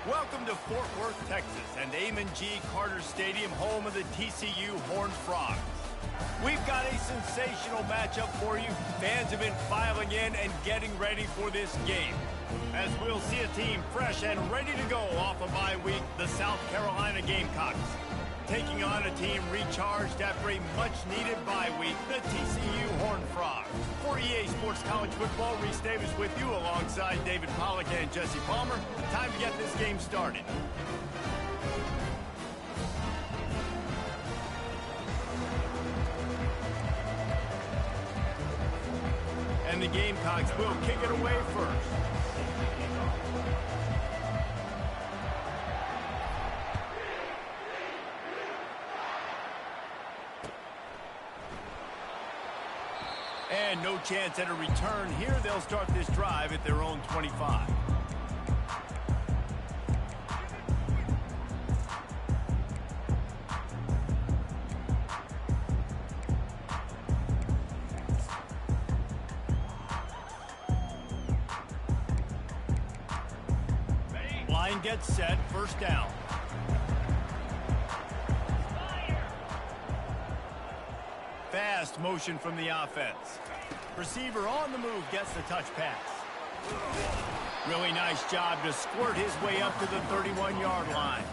Welcome to Fort Worth, Texas, and Amon G. Carter Stadium, home of the TCU Horned Frogs. We've got a sensational matchup for you. Fans have been filing in and getting ready for this game, as we'll see a team fresh and ready to go off a bye week, the South Carolina Gamecocks, taking on a team recharged after a much-needed bye week, the TCU Horned Frogs. For EA Sports College Football, Reese Davis with you alongside David Pollack and Jesse Palmer. Time to get this game started. And the Gamecocks will kick it away first. And no chance at a return here. They'll start this drive at their own 25. Line gets set, first down. Fast motion from the offense. Receiver on the move gets the touch pass. Really nice job to squirt his way up to the 31-yard line.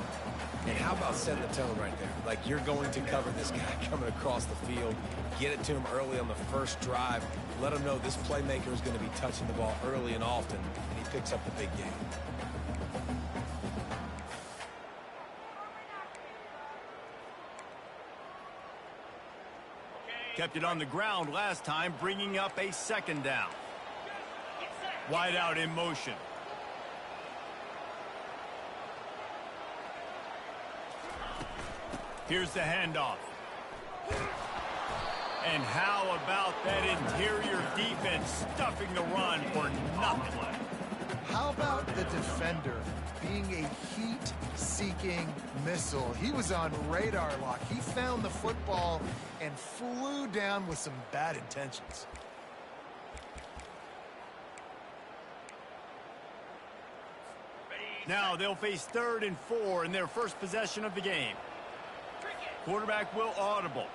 And how about setting the tone right there? Like, you're going to cover this guy coming across the field. Get it to him early on the first drive. Let him know this playmaker is going to be touching the ball early and often, and he picks up the big game. Kept it on the ground last time, bringing up a second down. Wide out in motion. Here's the handoff. And how about that interior defense stuffing the run for nothing? How about the defender being a heat-seeking missile? He was on radar lock. He found the football and flew down with some bad intentions. Now they'll face 3rd and 4 in their first possession of the game. Quarterback will audible.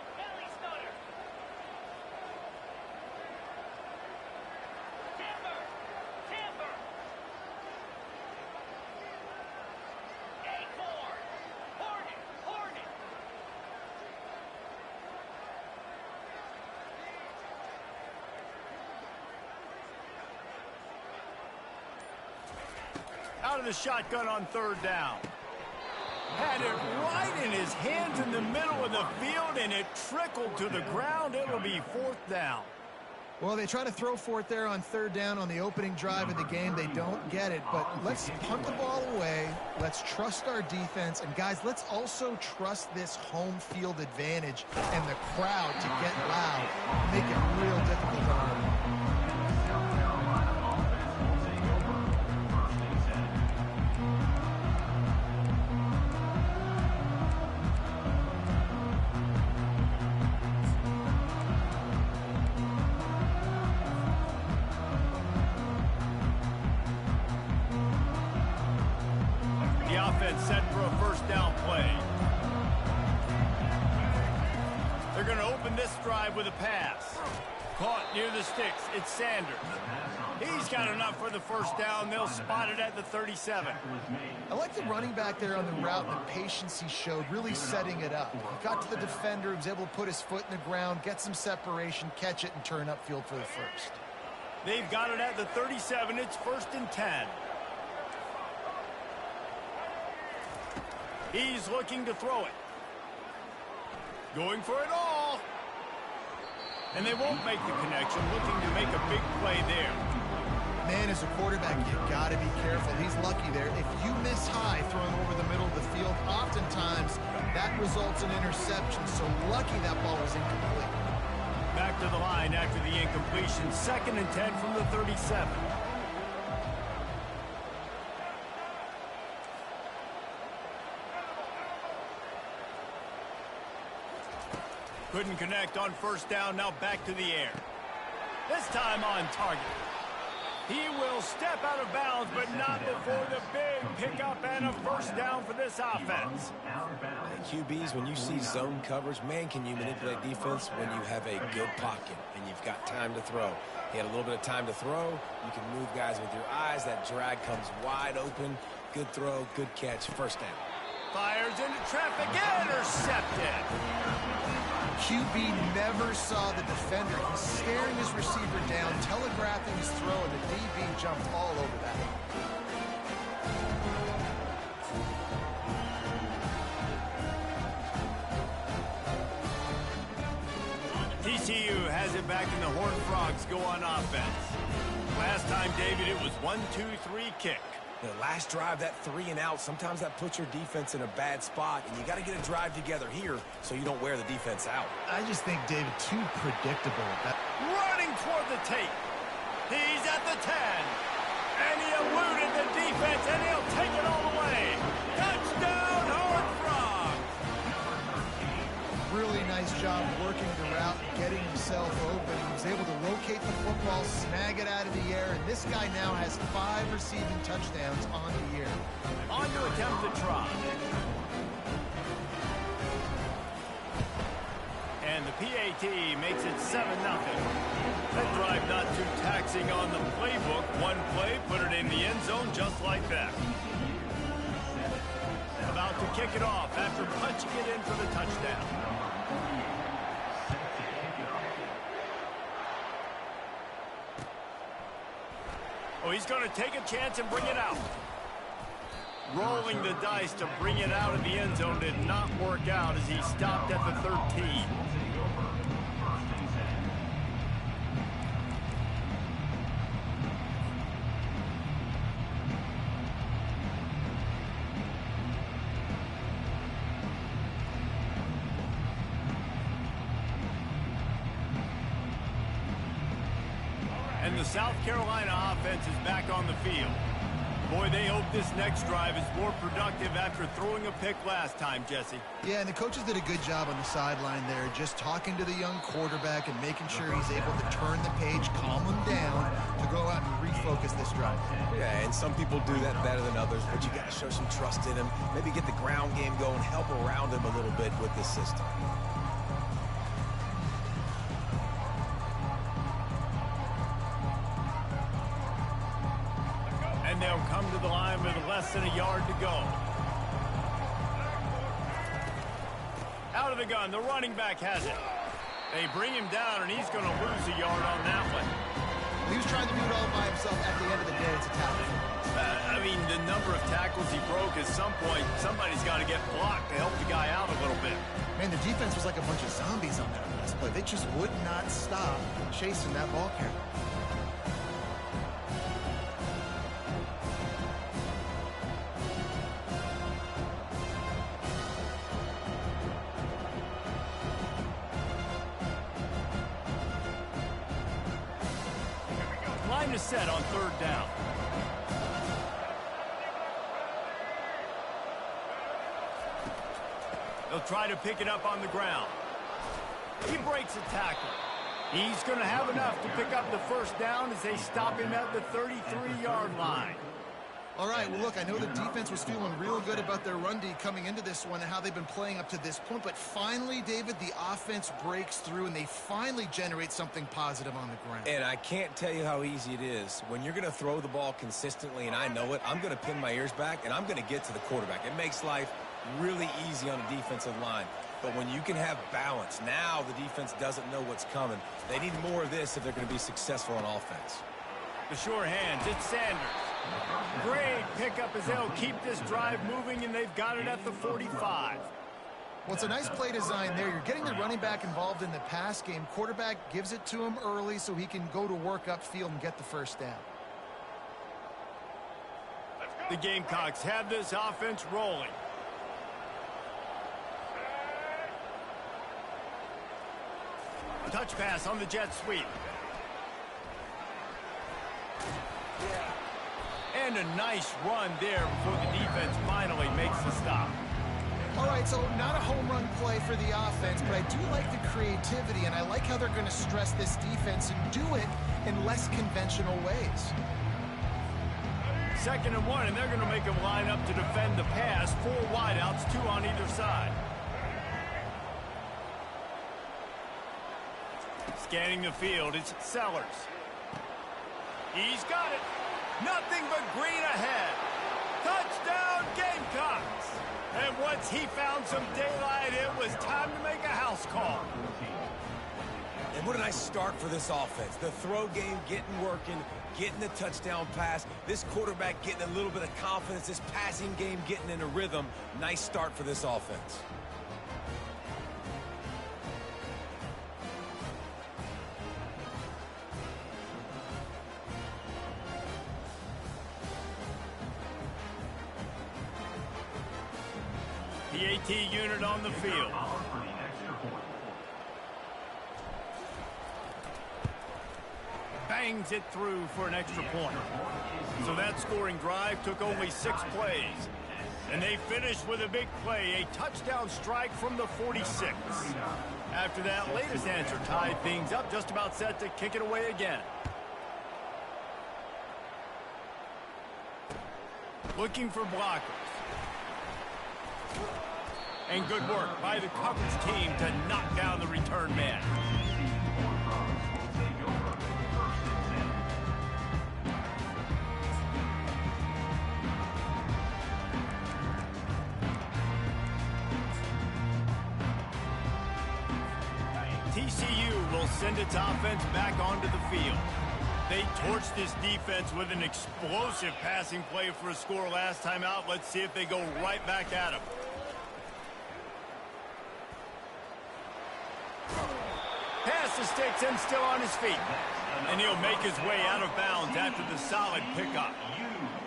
Out of the shotgun on 3rd down. Had it right in his hands in the middle of the field, and it trickled to the ground. It'll be 4th down. Well, they try to throw for it there on 3rd down on the opening drive of the game. They don't get it, but let's punt the ball away. Let's trust our defense. And, guys, let's also trust this home field advantage and the crowd to get loud, make it real difficult on them. Set for a first down play. They're going to open this drive with a pass. Caught near the sticks. It's Sanders. He's got enough for the first down. They'll spot it at the 37. I like the running back there on the route and the patience he showed, really setting it up. He got to the defender, he was able to put his foot in the ground, get some separation, catch it, and turn upfield for the first. They've got it at the 37. It's 1st and 10. He's looking to throw it. Going for it all. And they won't make the connection, looking to make a big play there. Man, as a quarterback, you got to be careful. He's lucky there. If you miss high throwing over the middle of the field, oftentimes that results in interception. So lucky that ball was incomplete. Back to the line after the incompletion. 2nd and 10 from the 37. Couldn't connect on first down, now back to the air. This time on target. He will step out of bounds, but not before the big pickup and a first down for this offense. QBs, when you see zone coverage, man, can you manipulate defense when you have a good pocket and you've got time to throw. He had a little bit of time to throw. You can move guys with your eyes. That drag comes wide open. Good throw, good catch, first down. Fires into traffic, intercepted. QB never saw the defender. He's staring his receiver down, telegraphing his throw, and the DB jumped all over that. TCU has it back, and the Horned Frogs go on offense. Last time, David, it was 1-2-3 kick. The last drive, that 3 and out, sometimes that puts your defense in a bad spot, and you got to get a drive together here so you don't wear the defense out. I just think, David, too predictable. Running toward the tape. He's at the 10. And he eluded the defense, and he'll take it all the way. Touchdown, Horned Frogs! Really nice job working the route, getting himself open. He was able to locate the football, snag it out of the air, and this guy now has 5 receiving touchdowns on the year. On to attempt the try. And the PAT makes it 7-0. That drive not too taxing on the playbook. One play, put it in the end zone just like that. About to kick it off after punching it in for the touchdown. Oh, he's going to take a chance and bring it out. Rolling the dice to bring it out of the end zone did not work out as he stopped at the 13. And the South Carolina offense is back on the field. Boy, they hope this next drive is more productive after throwing a pick last time, Jesse. Yeah, and the coaches did a good job on the sideline there, just talking to the young quarterback and making sure he's able to turn the page, calm him down, to go out and refocus this drive. Yeah, and some people do that better than others, but you got to show some trust in him. Maybe get the ground game going, help around him a little bit with this system. And they'll come to the line with less than a yard to go. Out of the gun, the running back has it. They bring him down, and he's going to lose a yard on that one. He was trying to do it all by himself. At the end of the day, it's a tackle. I mean, the number of tackles he broke, at some point, somebody's got to get blocked to help the guy out a little bit. Man, the defense was like a bunch of zombies on that last play. They just would not stop chasing that ball carrier. Line is set on third down. They'll try to pick it up on the ground. He breaks a tackle. He's going to have enough to pick up the first down as they stop him at the 33-yard line. All right, well, look, I know the defense was feeling real good about their run D coming into this one and how they've been playing up to this point, but finally, David, the offense breaks through and they finally generate something positive on the ground. And I can't tell you how easy it is. When you're going to throw the ball consistently, and I know it, I'm going to pin my ears back, and I'm going to get to the quarterback. It makes life really easy on a defensive line. But when you can have balance, now the defense doesn't know what's coming. They need more of this if they're going to be successful on offense. The sure hands, it's Sanders. Great pickup as they'll keep this drive moving, and they've got it at the 45. Well, it's a nice play design there. You're getting the running back involved in the pass game. Quarterback gives it to him early so he can go to work upfield and get the first down. The Gamecocks have this offense rolling. Touch pass on the jet sweep. And a nice run there before the defense finally makes the stop. All right, so not a home run play for the offense, but I do like the creativity, and I like how they're going to stress this defense and do it in less conventional ways. 2nd and 1, and they're going to make them line up to defend the pass. 4 wideouts, 2 on either side. Scanning the field, it's Sellers. He's got it. Nothing but green ahead. Touchdown, Gamecocks. And once he found some daylight, it was time to make a house call. And what a nice start for this offense. The throw game getting working, getting the touchdown pass. This quarterback getting a little bit of confidence. This passing game getting in a rhythm. Nice start for this offense. The AT unit on the field. Bangs it through for an extra point. So that scoring drive took only 6 plays. And they finished with a big play, a touchdown strike from the 46. After that latest answer tied things up, just about set to kick it away again. Looking for blockers. And good work by the coverage team to knock down the return man. TCU will send its offense back onto the field. They torched this defense with an explosive passing play for a score last time out. Let's see if they go right back at him. Pass the sticks and still on his feet. And he'll make his way out of bounds after the solid pickup.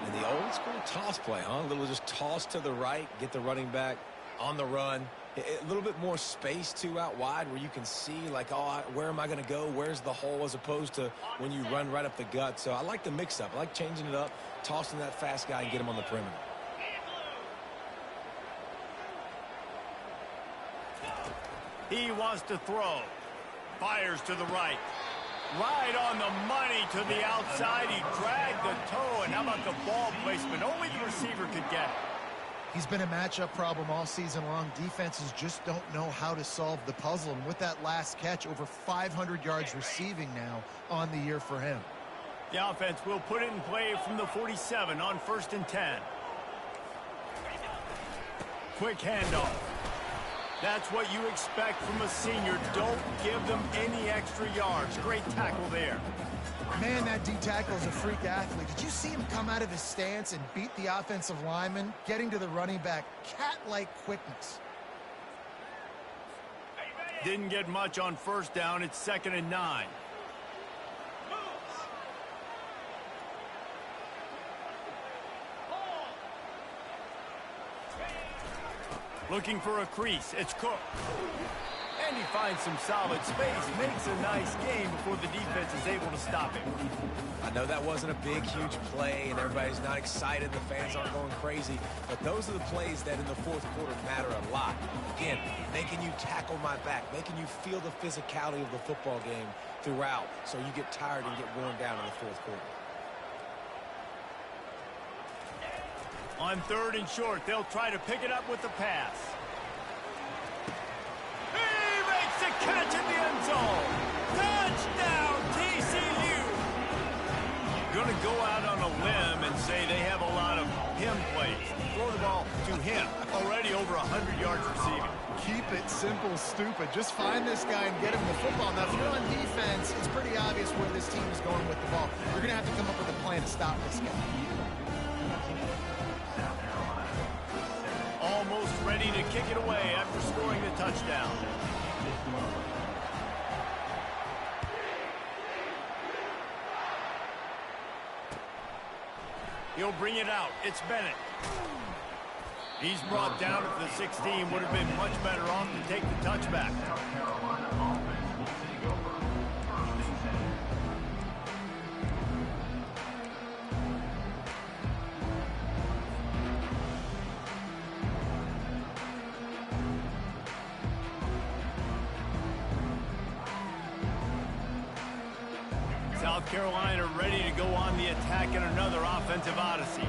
And the old school toss play, huh? A little just toss to the right, get the running back on the run. A little bit more space, too, out wide where you can see, like, oh, where am I going to go? Where's the hole, as opposed to when you run right up the gut. So I like the mix-up. I like changing it up, tossing that fast guy and get him on the perimeter. He wants to throw. Fires to the right. Right on the money to the outside. He dragged the toe, and how about the ball placement? Only the receiver could get it. He's been a matchup problem all season long. Defenses just don't know how to solve the puzzle. And with that last catch, over 500 yards receiving now on the year for him. The offense will put it in play from the 47 on 1st and 10. Quick handoff. That's what you expect from a senior. Don't give them any extra yards. Great tackle there. Man, that D-tackle is a freak athlete. Did you see him come out of his stance and beat the offensive lineman, getting to the running back? Cat-like quickness. Didn't get much on 1st down. It's 2nd and 9. Looking for a crease. It's Cook. And he finds some solid space, makes a nice game before the defense is able to stop him. I know that wasn't a big, huge play, and everybody's not excited. The fans aren't going crazy. But those are the plays that in the 4th quarter matter a lot. Again, making you tackle my back, making you feel the physicality of the football game throughout, so you get tired and get worn down in the 4th quarter. On 3rd and short, they'll try to pick it up with the pass. He makes the catch in the end zone. Touchdown, TCU. Going to go out on a limb and say they have a lot of him plays. Throw the ball to him. Already over 100 yards receiving. Keep it simple, stupid. Just find this guy and get him the football. Now, if you're on defense, it's pretty obvious where this team is going with the ball. You're going to have to come up with a plan to stop this guy. Almost ready to kick it away after scoring the touchdown. He'll bring it out. It's Bennett. He's brought down at the 16. Would have been much better off to take the touchback. South South Carolina ready to go on the attack in another offensive odyssey.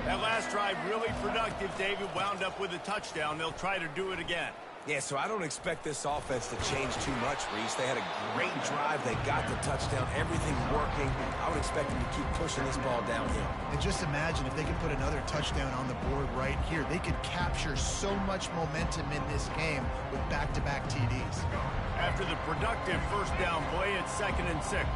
That last drive really productive, David, wound up with a touchdown. They'll try to do it again. Yeah, so I don't expect this offense to change too much, Reese. They had a great drive. They got the touchdown. Everything's working. I would expect them to keep pushing this ball downhill. And just imagine if they could put another touchdown on the board right here. They could capture so much momentum in this game with back-to-back TDs. After the productive first down play, it's 2nd and 6.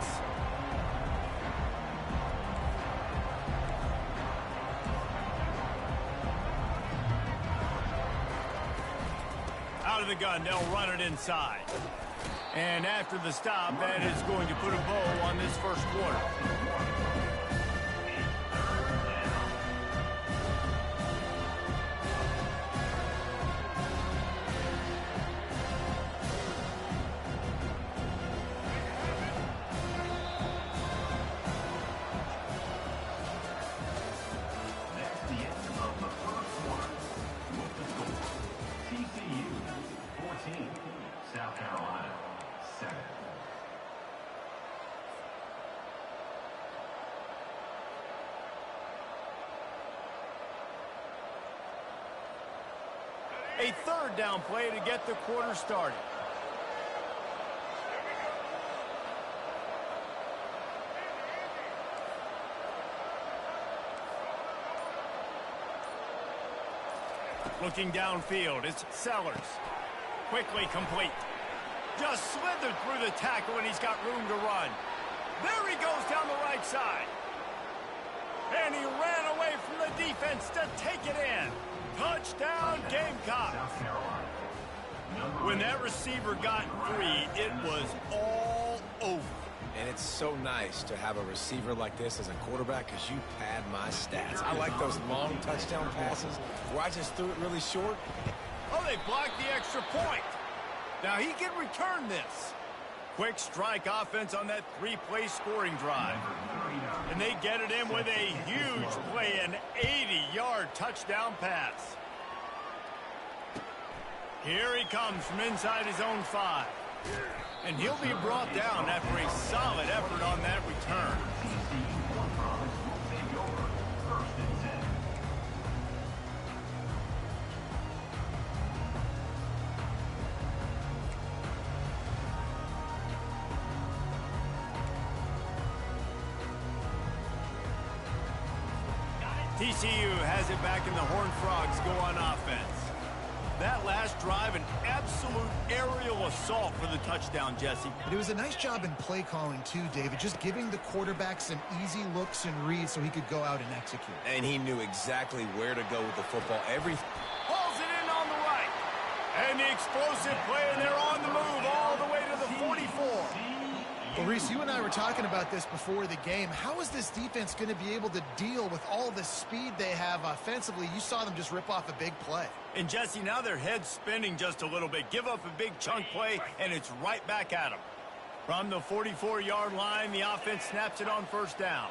Out of the gun, they'll run it inside. And after the stop, that is going to put a bow on this first quarter. That's the end of the first quarter. With the score, TCU 14, South Carolina 7. A third down play to get the quarter started. Looking downfield, it's Sellers. Quickly complete. Just slithered through the tackle, and he's got room to run. There he goes down the right side. And he ran away from the defense to take it in. Touchdown, Gamecocks. South Carolina. When that receiver got free, it was all over. And it's so nice to have a receiver like this as a quarterback because you pad my stats. I like those long touchdown passes where I just threw it really short. Oh, they blocked the extra point. Now he can return this. Quick strike offense on that 3-play scoring drive. And they get it in with a huge play, an 80-yard touchdown pass. Here he comes from inside his own 5. And he'll be brought down after a solid effort on that return. TCU has it back, and the Horned Frogs go on offense. That last drive, an absolute aerial assault for the touchdown, Jesse. But it was a nice job in play calling too, David, just giving the quarterback some easy looks and reads so he could go out and execute. And he knew exactly where to go with the football. Hauls it in on the right. And the explosive play, and they're on the move all the way to the 44. Well, Reese, you and I were talking about this before the game. How is this defense going to be able to deal with all the speed they have offensively? You saw them just rip off a big play. And, Jesse, now their head's spinning just a little bit. Give up a big chunk play, and it's right back at them. From the 44-yard line, the offense snaps it on first down.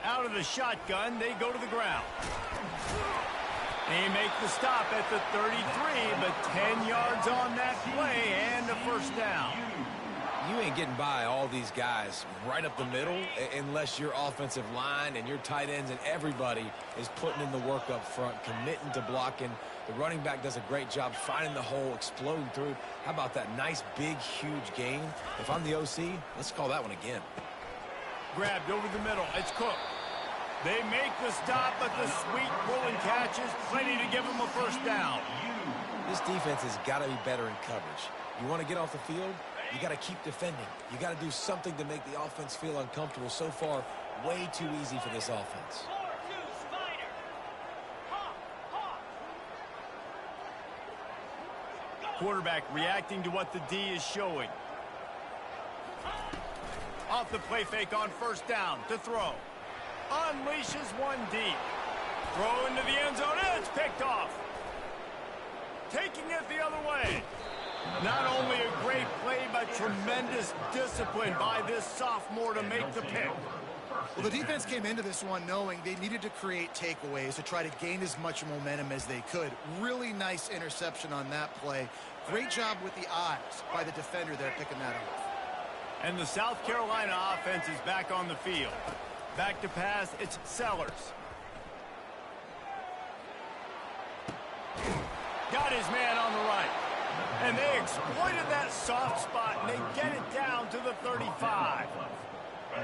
Out of the shotgun, they go to the ground. They make the stop at the 33, but 10 yards on that play and a first down. You ain't getting by all these guys right up the middle unless your offensive line and your tight ends and everybody is putting in the work up front, committing to blocking. The running back does a great job finding the hole, exploding through. How about that nice, big, huge gain? If I'm the OC, let's call that one again. Grabbed over the middle. It's Cook. They make the stop, but the sweet pulling catch is plenty to give them a first down. This defense has got to be better in coverage. You want to get off the field? You got to keep defending. You got to do something to make the offense feel uncomfortable. So far, way too easy for this offense. Quarterback reacting to what the D is showing. Off the play fake on first down to throw. Unleashes one deep. Throw into the end zone, and it's picked off. Taking it the other way. Not only a great play, but tremendous discipline by this sophomore to make the pick. Well, the defense came into this one knowing they needed to create takeaways to try to gain as much momentum as they could. Really nice interception on that play. Great job with the eyes by the defender there picking that up. And the South Carolina offense is back on the field. Back to pass, it's Sellers. Got his man on the right. And they exploited that soft spot, and they get it down to the 35.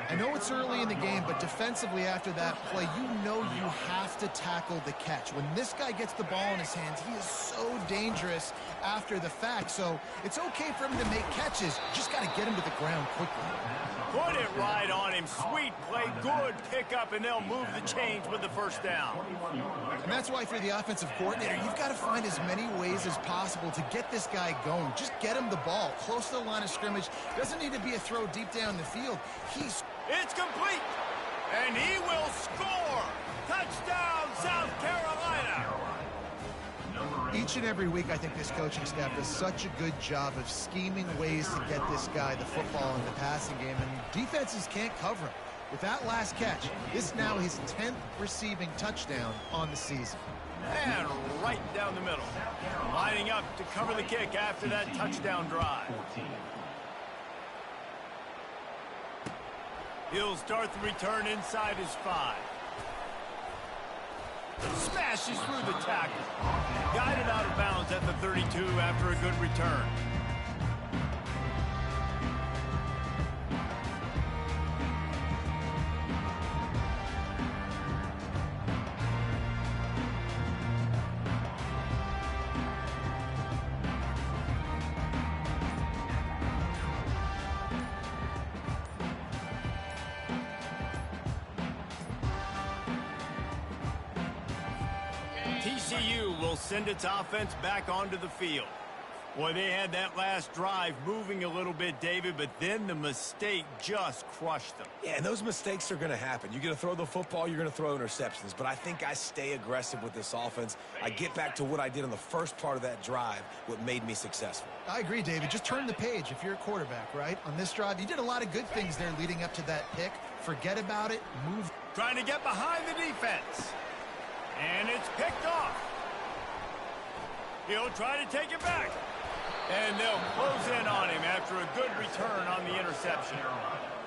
I know it's early in the game, but defensively after that play, you know you have to tackle the catch. When this guy gets the ball in his hands, he is so dangerous after the fact. So it's okay for him to make catches. Just got to get him to the ground quickly. Put it right on him. Sweet play, good pickup, and they'll move the chains with the first down. And that's why if you're the offensive coordinator, you've got to find as many ways as possible to get this guy going. Just get him the ball close to the line of scrimmage. Doesn't need to be a throw deep down the field. It's complete, and he will score. Touchdown, South Carolina. Each and every week, I think this coaching staff does such a good job of scheming ways to get this guy the football in the passing game, and defenses can't cover him. With that last catch, this is now his 10th receiving touchdown on the season. And right down the middle. Lining up to cover the kick after that touchdown drive. He'll start the return inside his 5. Smashes through the tackle. Guided out of bounds at the 32 after a good return. TCU will send its offense back onto the field. Boy, they had that last drive moving a little bit, David, but then the mistake just crushed them. Yeah, and those mistakes are going to happen. You're going to throw the football, you're going to throw interceptions. But I think I stay aggressive with this offense. I get back to what I did on the first part of that drive, what made me successful. I agree, David. Just turn the page if you're a quarterback, right? On this drive, you did a lot of good things there leading up to that pick. Forget about it. Move. Trying to get behind the defense. And it's picked off. He'll try to take it back. And they'll close in on him after a good return on the interception.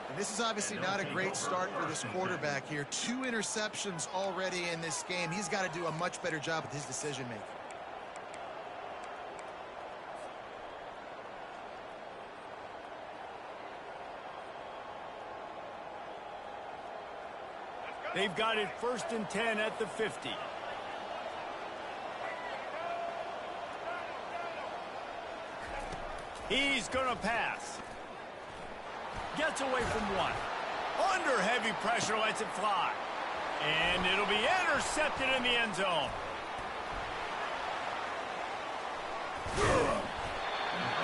And this is obviously not a great start for this quarterback here. 2 interceptions already in this game. He's got to do a much better job with his decision-making. They've got it 1st and 10 at the 50. He's going to pass. Gets away from 1. Under heavy pressure, lets it fly. And it'll be intercepted in the end zone.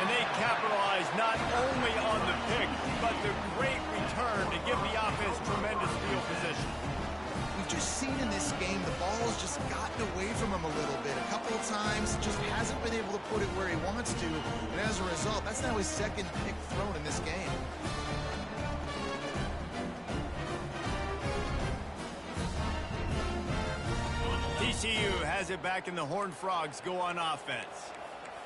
And they capitalize not only on the pick, but the great return to give the offense tremendous field position. We've just seen in this game the ball has just gotten away from him a little bit. A couple of times, just hasn't been able to put it where he wants to. And as a result, that's now his 2nd pick thrown in this game. TCU has it back, and the Horned Frogs go on offense.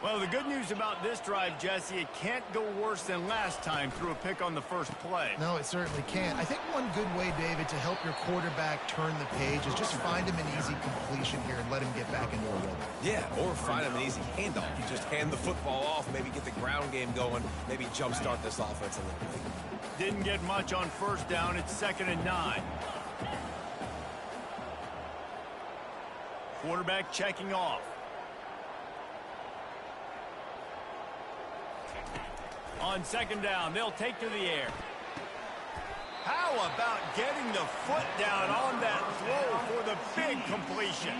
Well, the good news about this drive, Jesse, it can't go worse than last time through a pick on the first play. No, it certainly can't. I think one good way, David, to help your quarterback turn the page is just find him an easy completion here and let him get back into a rhythm. Yeah, or find him an easy handoff. You just hand the football off, maybe get the ground game going, maybe jumpstart this offense a little bit. Didn't get much on 1st down. It's 2nd and 9. Quarterback checking off. On 2nd down, they'll take to the air. How about getting the foot down on that throw for the big completion?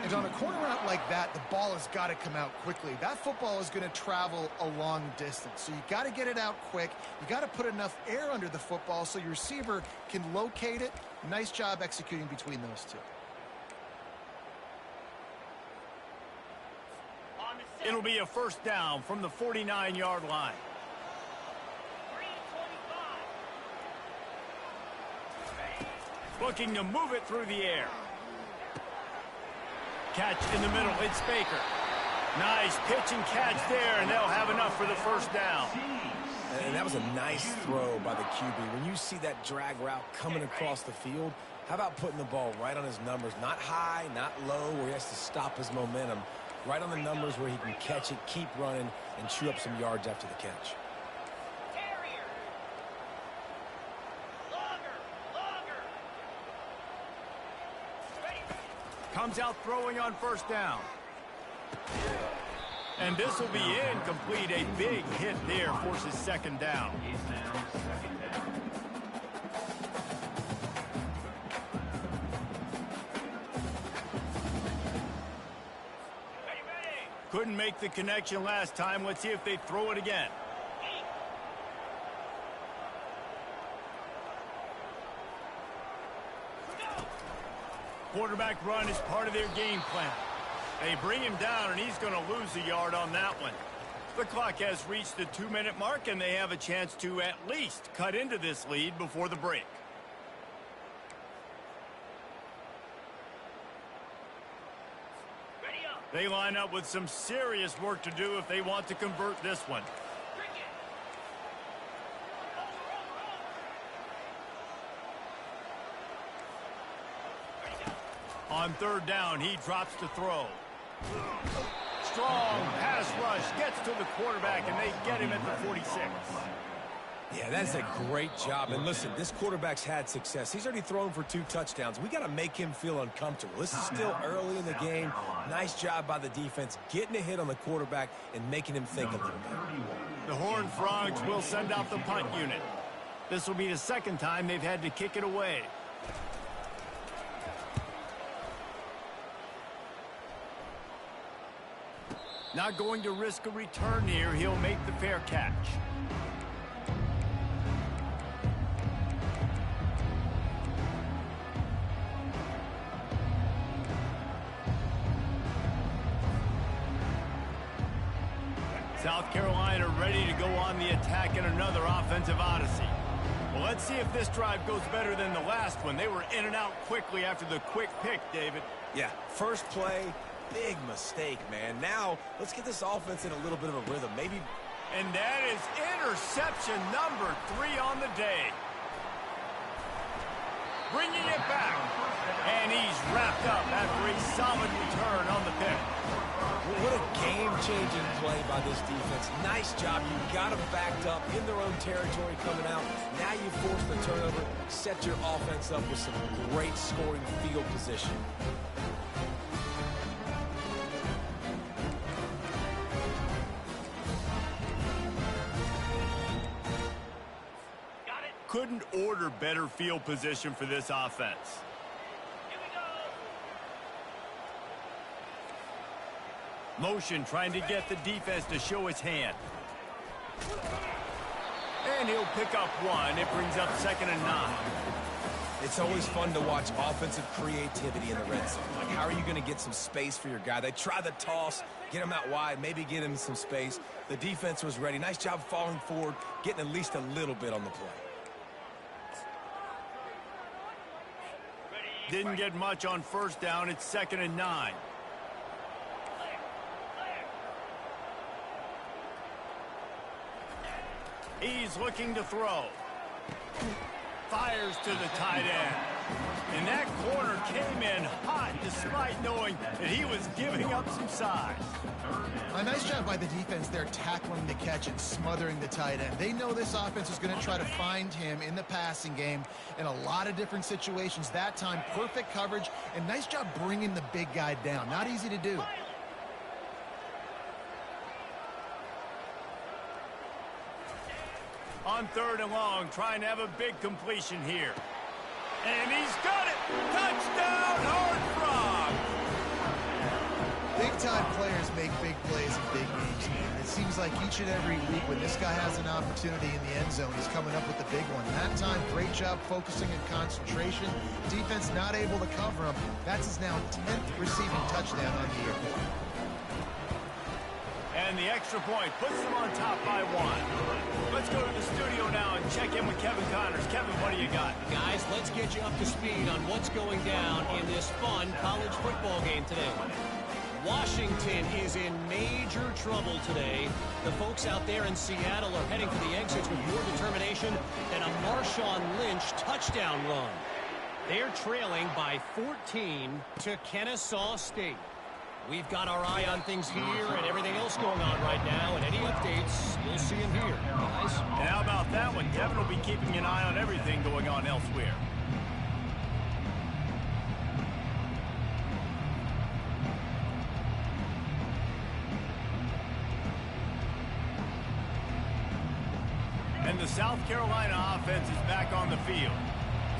And on a corner route like that, the ball has got to come out quickly. That football is going to travel a long distance. So you got to get it out quick. You got to put enough air under the football so your receiver can locate it. Nice job executing between those two. It'll be a 1st down from the 49-yard line. Looking to move it through the air. Catch in the middle. It's Baker. Nice pitch and catch there, and they'll have enough for the first down. And that was a nice throw by the QB. When you see that drag route coming across the field, how about putting the ball right on his numbers? Not high, not low, where he has to stop his momentum. Right on the numbers where he can catch it, keep running, and chew up some yards after the catch. Comes out throwing on first down. And this will be incomplete. A big hit there forces second down. Couldn't make the connection last time. Let's see if they throw it again. Quarterback run is part of their game plan. They bring him down, and he's going to lose a yard on that one. The clock has reached the 2-minute mark, and they have a chance to at least cut into this lead before the break. They line up with some serious work to do if they want to convert this one. On third down, he drops to throw. Strong pass rush gets to the quarterback, and they get him at the 46. Yeah, that's a great job. And listen, this quarterback's had success. He's already thrown for 2 touchdowns. We got to make him feel uncomfortable. This is still early in the game. Nice job by the defense, getting a hit on the quarterback and making him think a little bit. The Horned Frogs will send out the punt unit. This will be the second time they've had to kick it away. Not going to risk a return here. He'll make the fair catch. South Carolina ready to go on the attack in another offensive odyssey. Well, let's see if this drive goes better than the last one. They were in and out quickly after the quick pick, David. Yeah, first play, big mistake, man. Now, let's get this offense in a little bit of a rhythm. Maybe. And that is interception number 3 on the day. Bringing it back. And he's wrapped up after a solid return on the pick. What a game-changing play by this defense. Nice job. You got them backed up in their own territory coming out. Now you force the turnover, set your offense up with some great scoring field position. Couldn't order better field position for this offense. Motion trying to get the defense to show its hand. And he'll pick up 1. It brings up 2nd and 9. It's always fun to watch offensive creativity in the red zone. Like, how are you going to get some space for your guy? They try the toss, get him out wide, maybe get him some space. The defense was ready. Nice job falling forward, getting at least a little bit on the play. Didn't get much on first down. It's 2nd and 9. He's looking to throw. Fires to the tight end. And that corner came in hot despite knowing that he was giving up some size. A nice job by the defense there, tackling the catch and smothering the tight end. They know this offense is going to try to find him in the passing game in a lot of different situations. That time, perfect coverage, and nice job bringing the big guy down. Not easy to do. On 3rd and long, trying to have a big completion here. And he's got it! Touchdown, Horned Frogs! Big-time players make big plays in big games, man. It seems like each and every week when this guy has an opportunity in the end zone, he's coming up with the big one. That time, great job focusing and concentration. Defense not able to cover him. That's his now 10th receiving touchdown on the year. And the extra point puts them on top by 1. Let's go to the studio now and check in with Kevin Connors. Kevin, what do you got? Guys, let's get you up to speed on what's going down in this fun college football game today. Washington is in major trouble today. The folks out there in Seattle are heading for the exits with more determination than a Marshawn Lynch touchdown run. They're trailing by 14 to Kennesaw State. We've got our eye on things here and everything else going on right now, and any updates, you'll see them here, guys. And how about that one? Kevin will be keeping an eye on everything going on elsewhere. And the South Carolina offense is back on the field.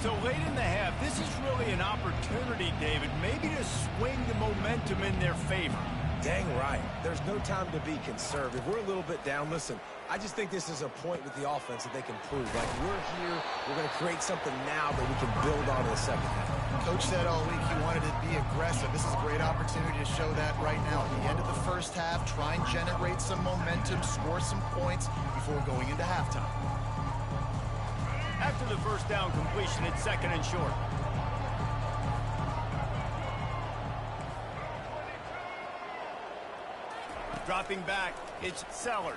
So late in the half, this is really an opportunity, David, maybe to swing the momentum in their favor. Dang right. There's no time to be conservative. We're a little bit down. Listen, I just think this is a point with the offense that they can prove. Like, we're here, we're going to create something now that we can build on in the second half. Coach said all week he wanted to be aggressive. This is a great opportunity to show that right now. At the end of the first half, try and generate some momentum, score some points before going into halftime. After the first down completion, it's second and short. Dropping back, it's Sellers.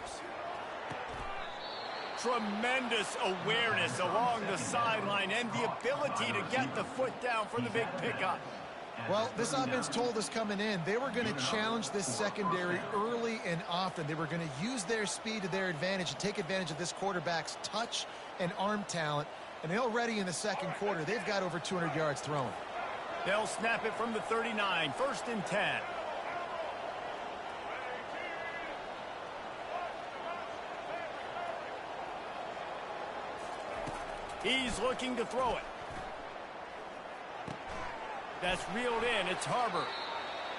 Tremendous awareness along the sideline and the ability to get the foot down for the big pickup. Well, this offense told us coming in they were going to challenge this secondary early and often. They were going to use their speed to their advantage and take advantage of this quarterback's touch and arm talent. And already in the second quarter, they've got over 200 yards throwing. They'll snap it from the 39, 1st and 10. He's looking to throw it. That's reeled in. It's Harbor.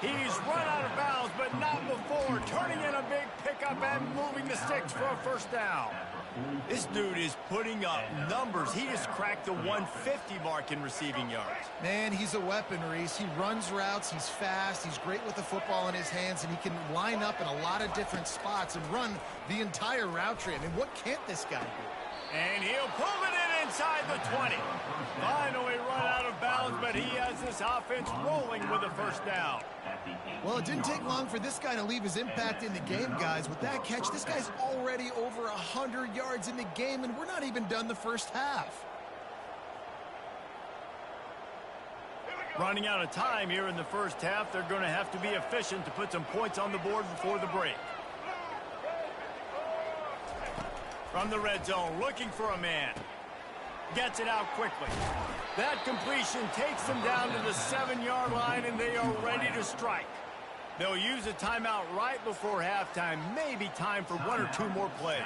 He's run out of bounds, but not before. Turning in a big pickup and moving the sticks for a first down. This dude is putting up numbers. He just cracked the 150 mark in receiving yards. Man, he's a weapon, Reese. He runs routes. He's fast. He's great with the football in his hands, and he can line up in a lot of different spots and run the entire route tree. I mean, what can't this guy do? And he'll pull it in inside the 20. Finally run out of bounds, but he has this offense rolling with a first down. Well, it didn't take long for this guy to leave his impact in the game, guys. With that catch, this guy's already over 100 yards in the game, and we're not even done the first half. Running out of time here in the first half, they're going to have to be efficient to put some points on the board before the break. From the red zone, looking for a man. Gets it out quickly. That completion takes them down to the 7-yard line, and they are ready to strike. They'll use a timeout right before halftime. Maybe time for 1 or 2 more plays.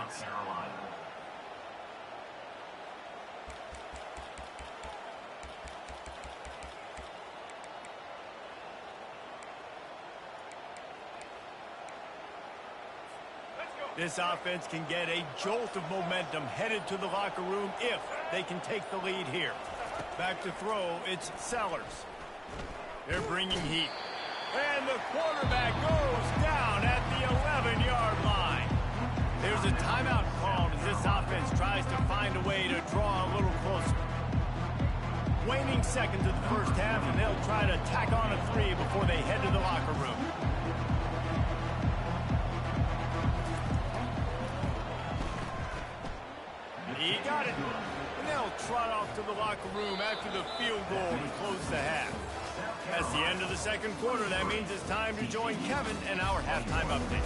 This offense can get a jolt of momentum headed to the locker room if they can take the lead here. Back to throw, it's Sellers. They're bringing heat. And the quarterback goes down at the 11-yard line. There's a timeout called as this offense tries to find a way to draw a little closer. Waning seconds of the first half, and they'll try to tack on a 3 before they head to the locker room. He got it. And they'll trot off to the locker room after the field goal to close the half. That's the end of the second quarter. That means it's time to join Kevin and our halftime update.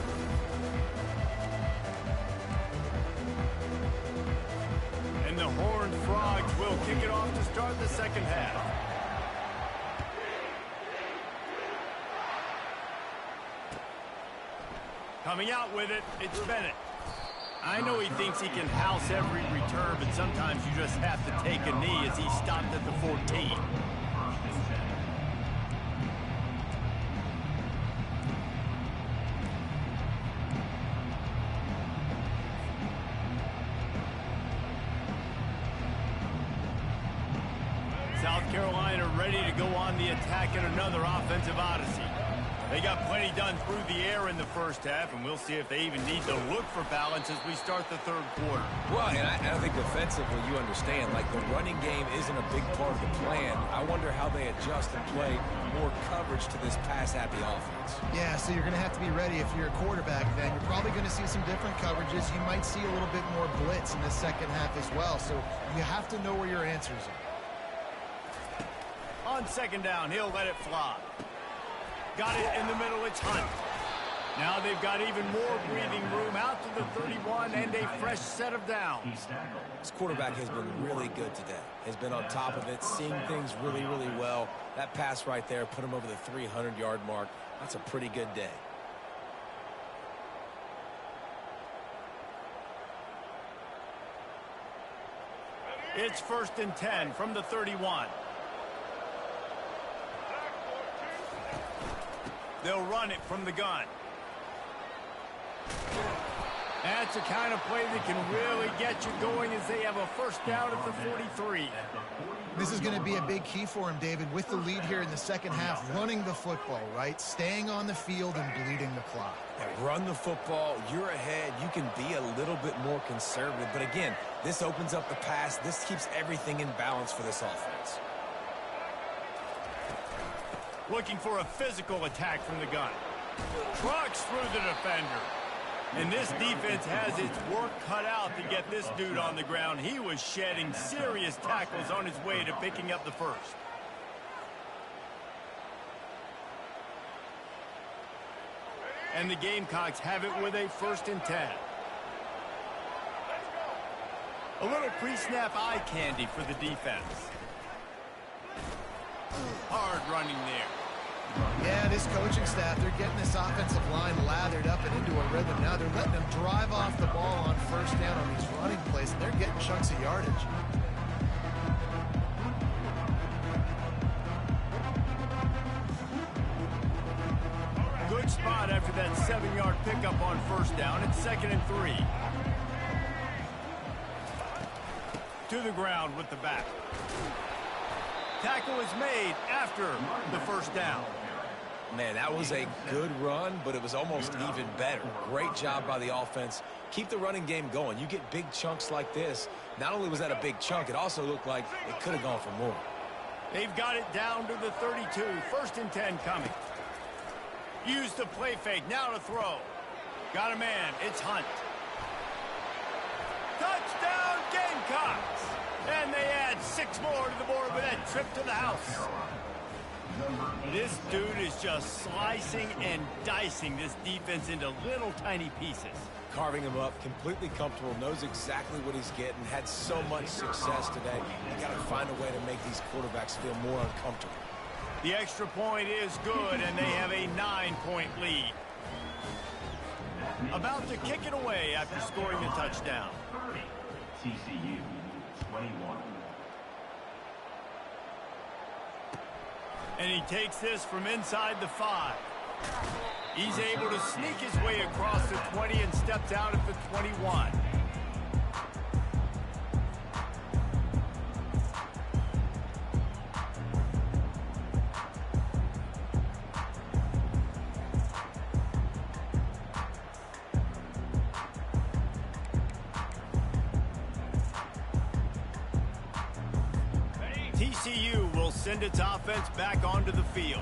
And the Horned Frogs will kick it off to start the second half. Coming out with it, it's Bennett. I know he thinks he can house every return, but sometimes you just have to take a knee as he stopped at the 14. South Carolina ready to go on the attack in another offensive odyssey. They got plenty done through the air in the first half, and we'll see if they even need to look for balance as we start the third quarter. Well, and I think defensively, you understand, like the running game isn't a big part of the plan. I wonder how they adjust and play more coverage to this pass-happy offense. Yeah, so you're going to have to be ready if you're a quarterback then. You're probably going to see some different coverages. You might see a little bit more blitz in the second half as well, so you have to know where your answers are. On second down, he'll let it fly. Got it in the middle, it's Hunt. Now they've got even more breathing room out to the 31 and a fresh set of downs. This quarterback has been really good today. Has been on top of it, seeing things really, really well. That pass right there put him over the 300-yard mark. That's a pretty good day. It's 1st and 10 from the 31. They'll run it from the gun. That's a kind of play that can really get you going as they have a first down at the 43. This is going to be a big key for him, David, with the lead here in the second half, running the football, right? Staying on the field and bleeding the clock. Yeah, run the football, you're ahead, you can be a little bit more conservative. But again, this opens up the pass. This keeps everything in balance for this offense. Looking for a physical attack from the gun. Trucks through the defender. And this defense has its work cut out to get this dude on the ground. He was shedding serious tackles on his way to picking up the first. And the Gamecocks have it with a 1st and 10. A little pre-snap eye candy for the defense. Hard running there. Yeah, this coaching staff, they're getting this offensive line lathered up and into a rhythm. Now they're letting them drive off the ball on first down on these running plays, and they're getting chunks of yardage. Good spot after that 7-yard pickup on first down. It's 2nd and 3. To the ground with the back. Tackle is made after the first down. Man, that was a good run, but it was almost even better. Great job by the offense. Keep the running game going. You get big chunks like this. Not only was that a big chunk, it also looked like it could have gone for more. They've got it down to the 32. 1st and 10 coming. Use the play fake. Now to throw. Got a man. It's Hunt. Touchdown Gamecocks! And they add 6 more to the board with that trip to the house. This dude is just slicing and dicing this defense into little tiny pieces. Carving him up, completely comfortable, knows exactly what he's getting, had so much success today. You got to find a way to make these quarterbacks feel more uncomfortable. The extra point is good, and they have a 9-point lead. About to kick it away after scoring the touchdown. TCU 21. And he takes this from inside the 5. He's able to sneak his way across the 20 and steps out at the 21. TCU will send its offense back onto the field.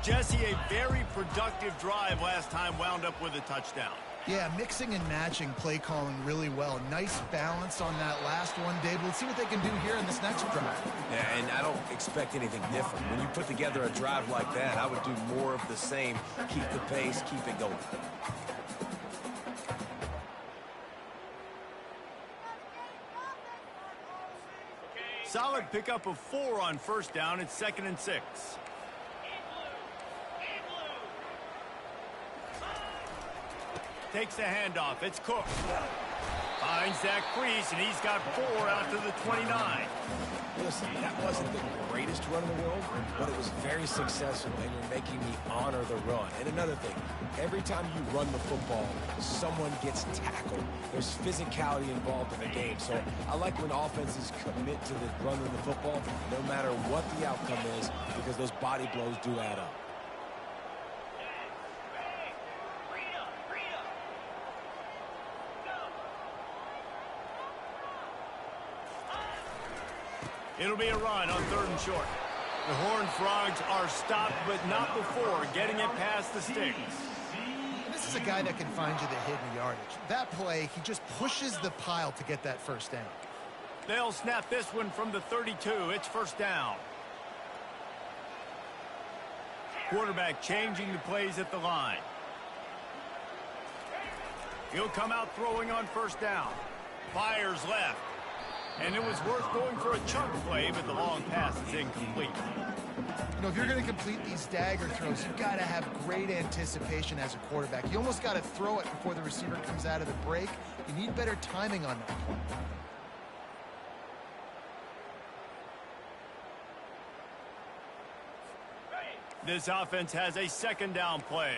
Jesse, a very productive drive last time wound up with a touchdown. Yeah, mixing and matching play calling really well. Nice balance on that last one, Dave. Let's see what they can do here in this next drive. Yeah, and I don't expect anything different. When you put together a drive like that, I would do more of the same. Keep the pace, keep it going. Solid pickup of 4 on first down. It's 2nd and 6. Takes the handoff. It's Cook. Finds that crease, and he's got 4 out to the 29. Listen, that wasn't the greatest run in the world, but it was very successful, and you're making me honor the run. And another thing, every time you run the football, someone gets tackled. There's physicality involved in the game. So I like when offenses commit to the running the football, no matter what the outcome is, because those body blows do add up. It'll be a run on 3rd and short. The Horned Frogs are stopped, but not before getting it past the sticks. This is a guy that can find you the hidden yardage. That play, he just pushes the pile to get that first down. They'll snap this one from the 32. It's 1st down. Quarterback changing the plays at the line. He'll come out throwing on 1st down. Fires left. And it was worth going for a chunk play, but the long pass is incomplete. You know, if you're going to complete these dagger throws, you've got to have great anticipation as a quarterback. You almost got to throw it before the receiver comes out of the break. You need better timing on that. This offense has a 2nd down play.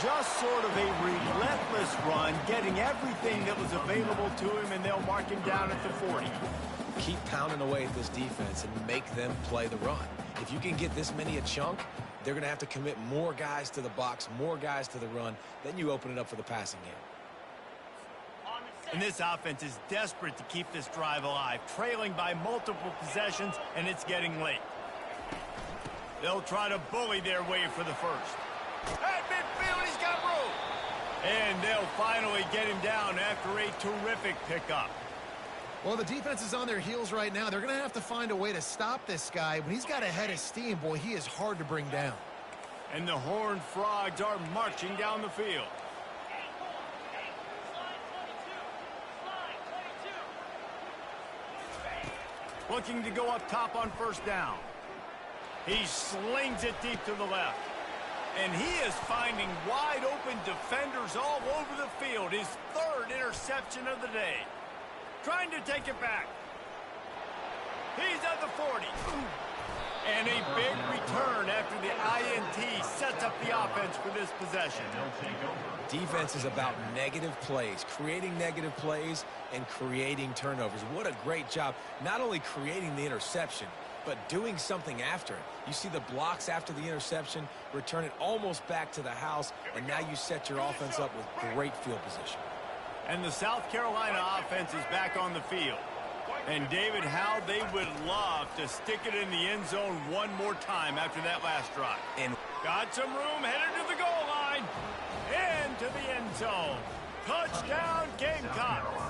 Just sort of a relentless run, getting everything that was available to him, and they'll mark him down at the 40. Keep pounding away at this defense and make them play the run. If you can get this many a chunk, they're going to have to commit more guys to the box, more guys to the run. Then you open it up for the passing game. And this offense is desperate to keep this drive alive, trailing by multiple possessions, and it's getting late. They'll try to bully their way for the first. At midfield, he's got room. And they'll finally get him down after a terrific pickup. Well, the defense is on their heels right now. They're going to have to find a way to stop this guy. When he's got a head of steam, boy, he is hard to bring down. And the Horned Frogs are marching down the field. Looking to go up top on 1st down. He slings it deep to the left. And he is finding wide open defenders all over the field. His 3rd interception of the day. Trying to take it back. He's at the 40. And a big return after the INT sets up the offense for this possession. Defense is about negative plays, creating negative plays and creating turnovers. What a great job, not only creating the interception, but doing something after it. You see the blocks after the interception, return it almost back to the house, and now you set your offense up with great field position. And the South Carolina offense is back on the field. And David, how they would love to stick it in the end zone one more time after that last drive. And got some room, headed to the goal line. Into the end zone. Touchdown, Gamecocks.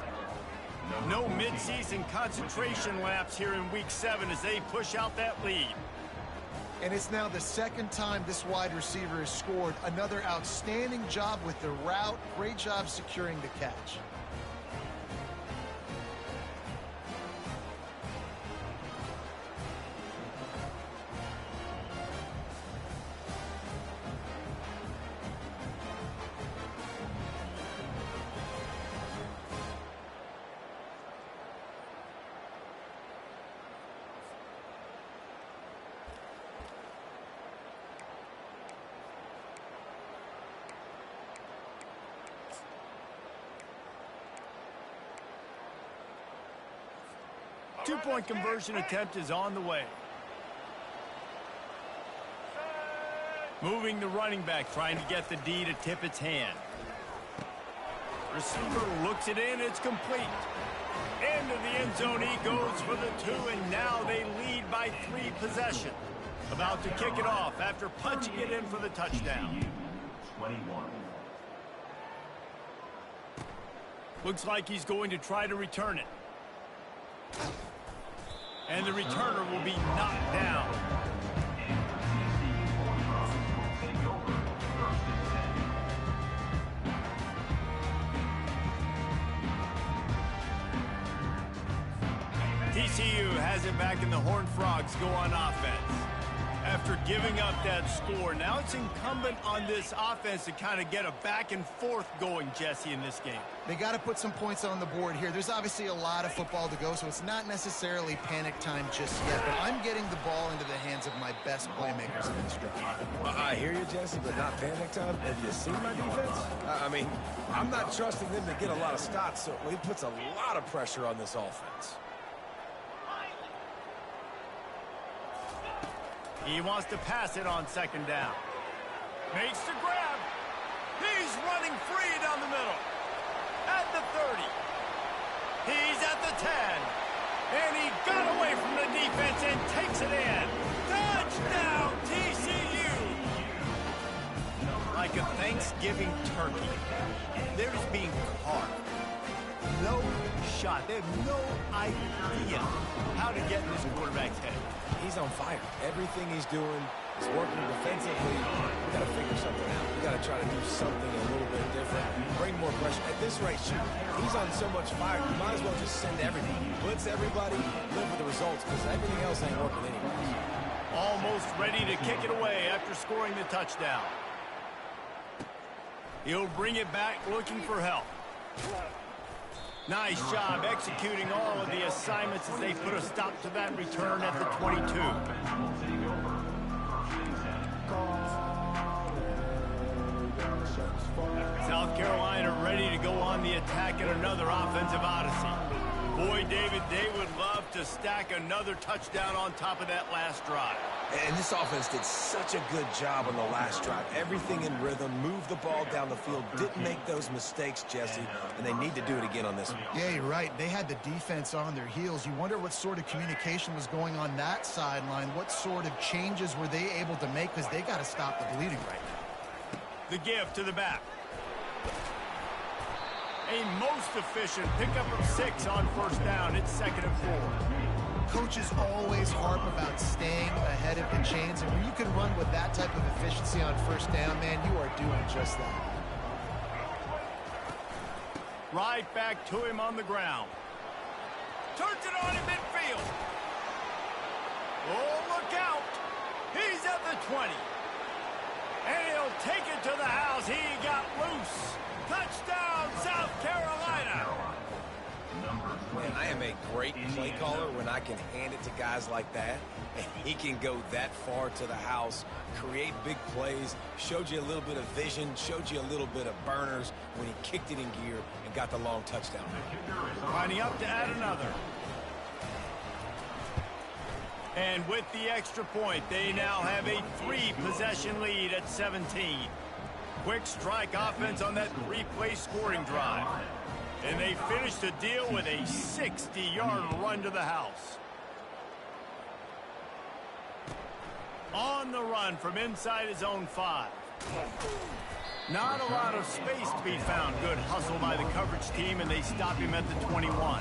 No midseason concentration laps here in Week 7 as they push out that lead. And it's now the 2nd time this wide receiver has scored. Another outstanding job with the route. Great job securing the catch. Two-point conversion attempt is on the way. Moving the running back, trying to get the D to tip its hand. Receiver looks it in, it's complete. Into the end zone he goes for the 2, and now they lead by 3 possessions. About to kick it off after punching it in for the touchdown. 21. Looks like he's going to try to return it. And the returner will be knocked down. TCU has it back, and the Horned Frogs go on offense. After giving up that score, now it's incumbent on this offense to kind of get a back and forth going, Jesse, in this game. They got to put some points on the board here. There's obviously a lot of football to go, so it's not necessarily panic time just yet, but I'm getting the ball into the hands of my best playmakers in this drive. I hear you, Jesse, but not panic time. Have you seen my defense? I mean, I'm not trusting them to get a lot of stops, so it puts a lot of pressure on this offense. He wants to pass it on second down. Makes the grab. He's running free down the middle. At the 30. He's at the 10. And he got away from the defense and takes it in. Touchdown, TCU! Like a Thanksgiving turkey. They're just being carved. No shot. They have no idea how to get in this quarterback's head. He's on fire. Everything he's doing is working defensively. We got to figure something out. We got to try to do something a little bit different. Bring more pressure. At this rate, shoot. He's on so much fire. You might as well just send everything. Blitz everybody, live with the results, because everything else ain't working anyways. Almost ready to kick it away after scoring the touchdown. He'll bring it back looking for help. Nice job executing all of the assignments as they put a stop to that return at the 22. South Carolina ready to go on the attack in another offensive odyssey. Boy, David, they would love to stack another touchdown on top of that last drive. And this offense did such a good job on the last drive. Everything in rhythm, moved the ball down the field, didn't make those mistakes, Jesse, and they need to do it again on this one. Yeah, you're right. They had the defense on their heels. You wonder what sort of communication was going on that sideline. What sort of changes were they able to make, because they got to stop the bleeding right now. The give to the back. A most efficient pickup of 6 on first down. It's 2nd and 4. Coaches always harp about staying ahead of the chains, and when you can run with that type of efficiency on first down, man, you are doing just that. Right back to him on the ground. Turns it on in midfield. Oh, look out. He's at the 20. And he'll take it to the house. He got loose. Touchdown, South Carolina. Man, I am a great play caller when I can hand it to guys like that. And he can go that far to the house, create big plays, showed you a little bit of vision, showed you a little bit of burners when he kicked it in gear and got the long touchdown. Lining up to add another. And with the extra point, they now have a 3-possession lead at 17. Quick strike offense on that 3-play scoring drive. And they finish the deal with a 60-yard run to the house. On the run from inside his own 5. Not a lot of space to be found. Good hustle by the coverage team, and they stop him at the 21.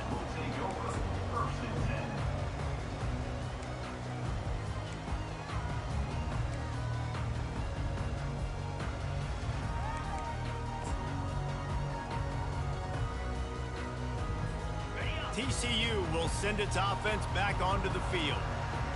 TCU will send its offense back onto the field.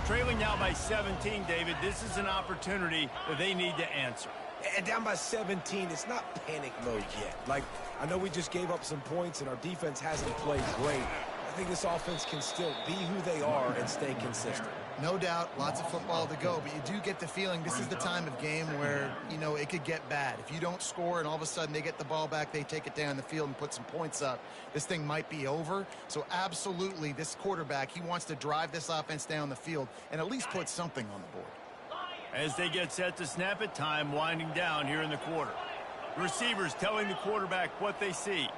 Trailing now by 17, David, this is an opportunity that they need to answer. And down by 17, it's not panic mode yet. Like, I know we just gave up some points and our defense hasn't played great. I think this offense can still be who they are and stay consistent. No doubt, lots of football to go, but you do get the feeling this is the time of game where, you know, it could get bad. If you don't score and all of a sudden they get the ball back, they take it down the field and put some points up, this thing might be over. So absolutely, this quarterback, he wants to drive this offense down the field and at least put something on the board. As they get set to snap it, time winding down here in the quarter. Receivers telling the quarterback what they see.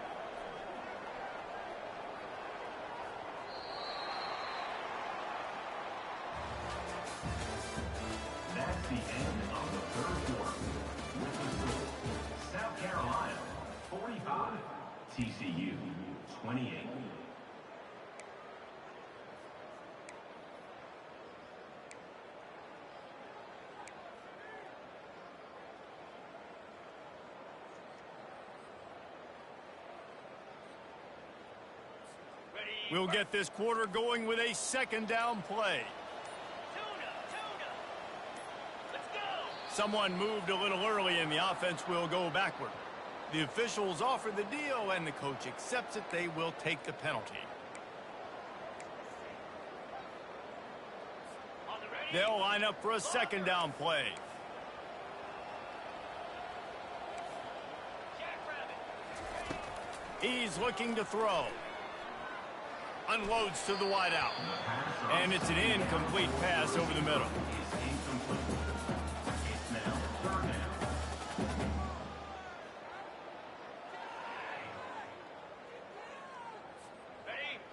That's the end of the third quarter. With the score, South Carolina 45, TCU 28. We'll get this quarter going with a 2nd down play. Someone moved a little early and the offense will go backward. The officials offer the deal and the coach accepts it. They will take the penalty. They'll line up for a 2nd down play. He's looking to throw. Unloads to the wideout. And it's an incomplete pass over the middle. complete. It's now third down.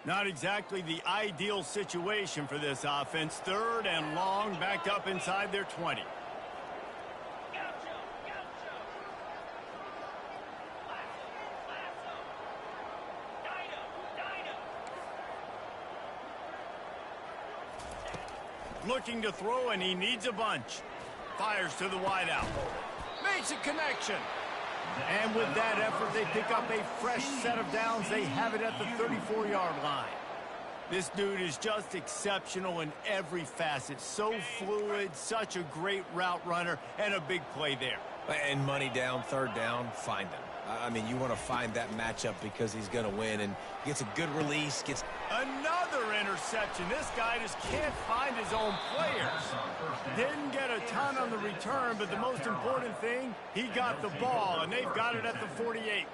Not exactly the ideal situation for this offense. Third and long, backed up inside their 20. Looking to throw, and he needs a bunch. Fires to the wideout. Makes a connection. And with that effort, they pick up a fresh set of downs. They have it at the 34-yard line. This dude is just exceptional in every facet. So fluid, such a great route runner, and a big play there. And money down, third down, find him. I mean, you want to find that matchup because he's going to win, and gets a good release. Gets another interception. This guy just can't find his own players. Didn't get a ton on the return, but the most important thing, he got the ball, and they've got it at the 48.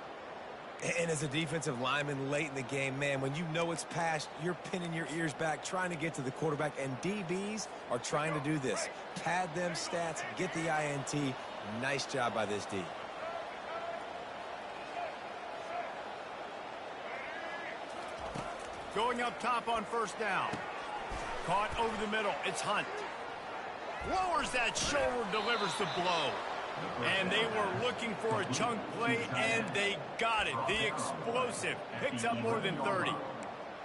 And as a defensive lineman late in the game, man, when you know it's past, you're pinning your ears back, trying to get to the quarterback, and DBs are trying to do this. Pad them stats, get the INT. Nice job by this D. Going up top on first down. Caught over the middle. It's Hunt. Lowers that shoulder, delivers the blow. And they were looking for a chunk play, and they got it. The explosive picks up more than 30.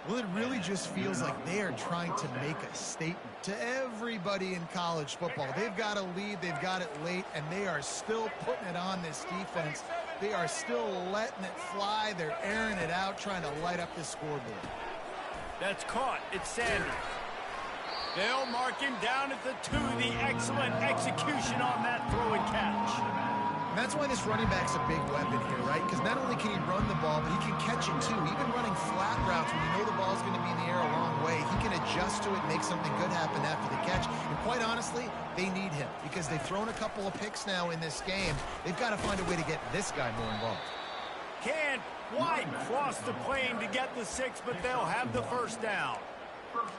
Well, it really just feels like they are trying to make a statement to everybody in college football. They've got a lead, they've got it late, and they are still putting it on this defense. They are still letting it fly. They're airing it out, trying to light up the scoreboard. That's caught. It's Sanders. They'll mark him down at the 2. The excellent execution on that throw and catch. And that's why this running back's a big weapon here, right? Because not only can he run the ball, but he can catch it too. Even running flat routes when you know the ball's going to be in the air a long way, he can adjust to it, make something good happen after the catch. And quite honestly, they need him because they've thrown a couple of picks now in this game. They've got to find a way to get this guy more involved. Can't quite cross the plane to get the 6, but they'll have the first down.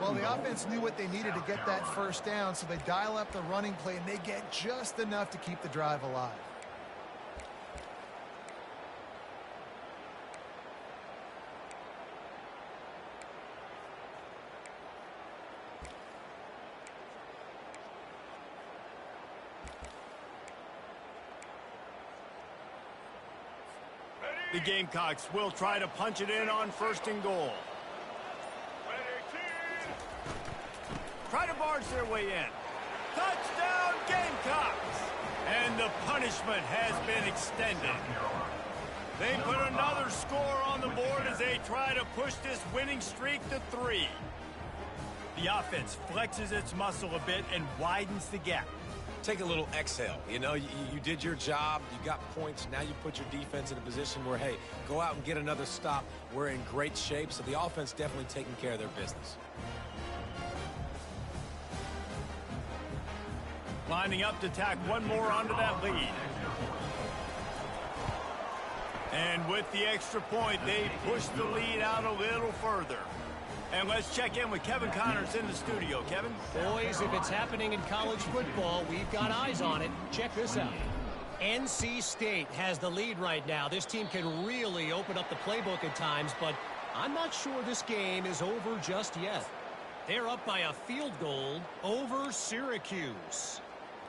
Well, the offense knew what they needed to get that first down, so they dial up the running play, and they get just enough to keep the drive alive. The Gamecocks will try to punch it in on first and goal. Try to barge their way in. Touchdown, Gamecocks! And the punishment has been extended. They put another score on the board as they try to push this winning streak to 3. The offense flexes its muscle a bit and widens the gap. Take a little exhale. You know, you did your job. You got points. Now you put your defense in a position where, hey, go out and get another stop. We're in great shape, so the offense definitely taking care of their business. Lining up to tack one more onto that lead. And with the extra point, they push the lead out a little further. And let's check in with Kevin Connors in the studio. Kevin? Boys, if it's happening in college football, we've got eyes on it. Check this out. NC State has the lead right now. This team can really open up the playbook at times, but I'm not sure this game is over just yet. They're up by a field goal over Syracuse.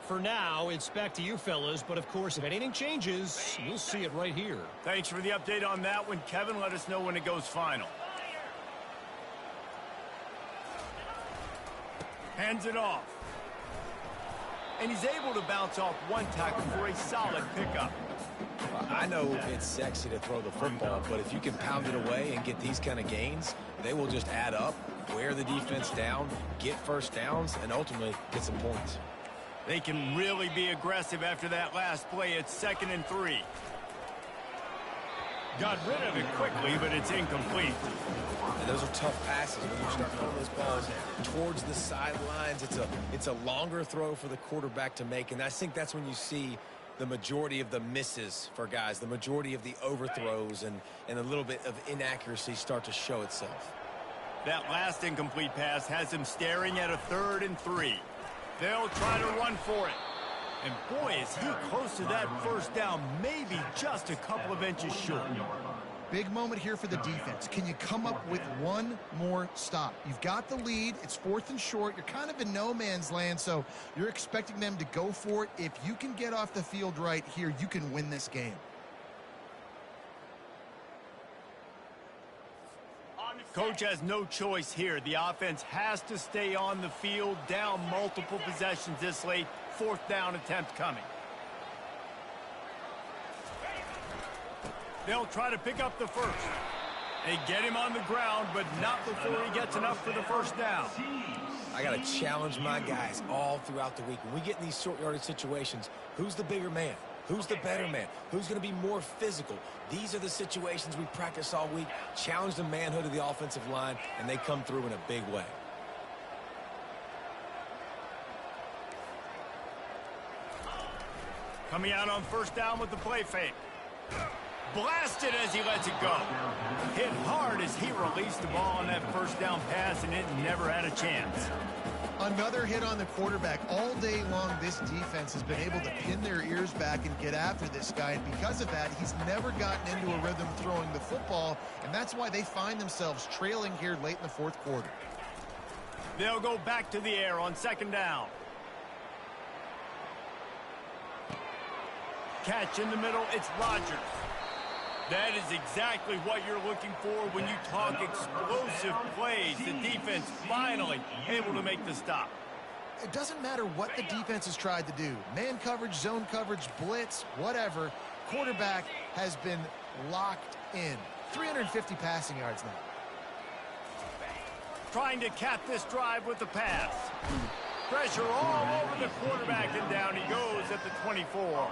For now, it's back to you fellas, but of course, if anything changes, you'll see it right here. Thanks for the update on that one, Kevin. Let us know when it goes final. Hands it off. And he's able to bounce off one tackle for a solid pickup. I know it's sexy to throw the football, but if you can pound it away and get these kind of gains, they will just add up, wear the defense down, get first downs, and ultimately get some points. They can really be aggressive after that last play. It's 2nd and 3. Got rid of it quickly, but it's incomplete. And those are tough passes when you start throwing those balls towards the sidelines. It's a longer throw for the quarterback to make, and I think that's when you see the majority of the misses for guys, the majority of the overthrows and a little bit of inaccuracy start to show itself. That last incomplete pass has him staring at a 3rd and 3. They'll try to run for it. And boy, is he close to that first down, maybe just a couple of inches short. Big moment here for the defense. Can you come up with one more stop? You've got the lead. It's 4th and short. You're kind of in no man's land, so you're expecting them to go for it. If you can get off the field right here, you can win this game. Coach has no choice here. The offense has to stay on the field, down multiple possessions this late. 4th down attempt coming. They'll try to pick up the first. They get him on the ground, but not before he gets enough for the first down. I got to challenge my guys all throughout the week. When we get in these short yardage situations, who's the bigger man? Who's the better man? Who's going to be more physical? These are the situations we practice all week. Challenge the manhood of the offensive line, and they come through in a big way. Coming out on first down with the play fake. Blasted as he lets it go. Hit hard as he released the ball on that first down pass, and it never had a chance. Another hit on the quarterback. All day long, this defense has been able to pin their ears back and get after this guy, and because of that, he's never gotten into a rhythm throwing the football, and that's why they find themselves trailing here late in the 4th quarter. They'll go back to the air on 2nd down. Catch in the middle, it's Rodgers. That is exactly what you're looking for when you talk explosive plays. The defense finally able to make the stop. It doesn't matter what the defense has tried to do. Man coverage, zone coverage, blitz, whatever. Quarterback has been locked in. 350 passing yards now. Trying to cap this drive with the pass. Pressure all over the quarterback, and down he goes at the 24. All